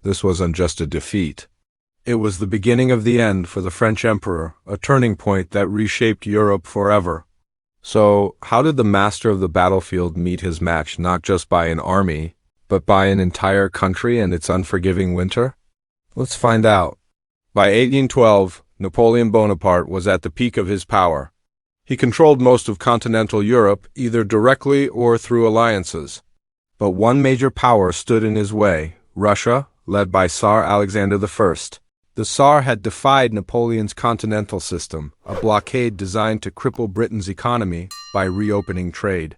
this wasn't just a defeat. It was the beginning of the end for the French emperor, a turning point that reshaped Europe forever. So, how did the master of the battlefield meet his match not just by an army, but by an entire country and its unforgiving winter? Let's find out. By 1812, Napoleon Bonaparte was at the peak of his power. He controlled most of continental Europe, either directly or through alliances. But one major power stood in his way, Russia, led by Tsar Alexander I. The Tsar had defied Napoleon's continental system, a blockade designed to cripple Britain's economy by reopening trade.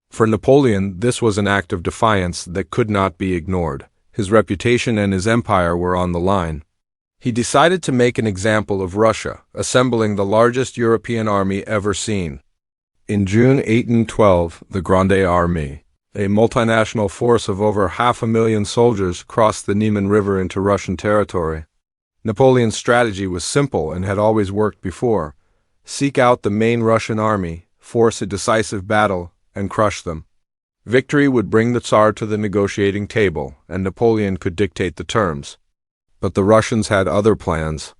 For Napoleon, this was an act of defiance that could not be ignored. His reputation and his empire were on the line. He decided to make an example of Russia, assembling the largest European army ever seen. In June 1812, the Grande Armée, a multinational force of over 500,000 soldiers, crossed the Niemen River into Russian territory. Napoleon's strategy was simple and had always worked before. Seek out the main Russian army, force a decisive battle, and crush them. Victory would bring the Tsar to the negotiating table, and Napoleon could dictate the terms. But the Russians had other plans.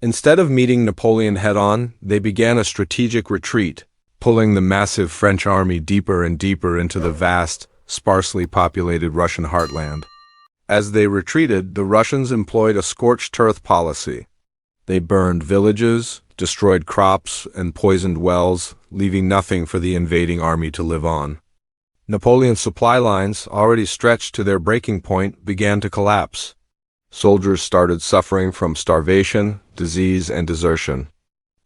Instead of meeting Napoleon head-on, they began a strategic retreat, pulling the massive French army deeper and deeper into the vast, sparsely populated Russian heartland. As they retreated, the Russians employed a scorched-earth policy. They burned villages, destroyed crops, and poisoned wells, leaving nothing for the invading army to live on. Napoleon's supply lines, already stretched to their breaking point, began to collapse. Soldiers started suffering from starvation, disease, and desertion.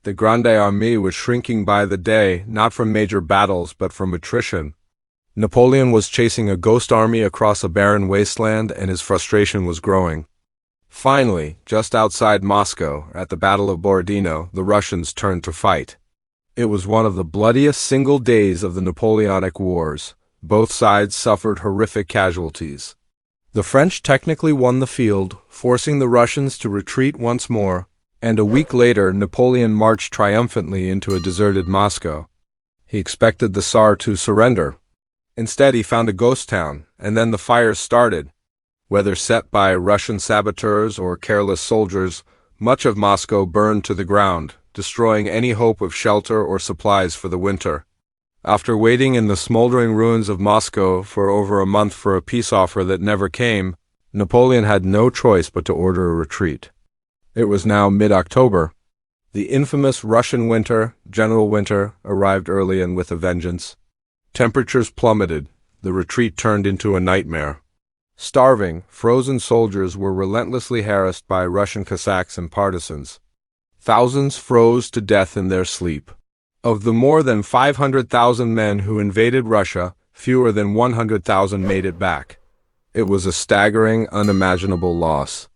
The Grande Armée was shrinking by the day, not from major battles but from attrition. Napoleon was chasing a ghost army across a barren wasteland, and his frustration was growing. Finally, just outside Moscow, at the Battle of Borodino, the Russians turned to fight. It was one of the bloodiest single days of the Napoleonic Wars. Both sides suffered horrific casualties. The French technically won the field, forcing the Russians to retreat once more, and a week later Napoleon marched triumphantly into a deserted Moscow. He expected the Tsar to surrender. Instead, he found a ghost town, and then the fires started. Whether set by Russian saboteurs or careless soldiers, much of Moscow burned to the ground, destroying any hope of shelter or supplies for the winter. After waiting in the smoldering ruins of Moscow for over a month for a peace offer that never came, Napoleon had no choice but to order a retreat. It was now mid-October. The infamous Russian winter, General Winter, arrived early and with a vengeance. Temperatures plummeted. The retreat turned into a nightmare. Starving, frozen soldiers were relentlessly harassed by Russian Cossacks and partisans. Thousands froze to death in their sleep. Of the more than 500,000 men who invaded Russia, fewer than 100,000 made it back. It was a staggering, unimaginable loss.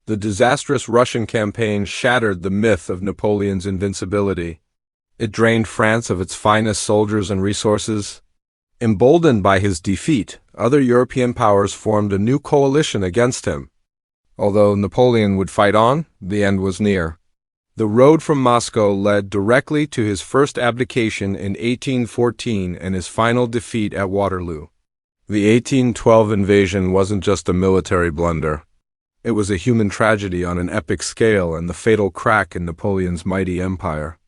The disastrous Russian campaign shattered the myth of Napoleon's invincibility. It drained France of its finest soldiers and resources. Emboldened by his defeat, other European powers formed a new coalition against him. Although Napoleon would fight on, the end was near. The road from Moscow led directly to his first abdication in 1814 and his final defeat at Waterloo. The 1812 invasion wasn't just a military blunder. It was a human tragedy on an epic scale and the fatal crack in Napoleon's mighty empire.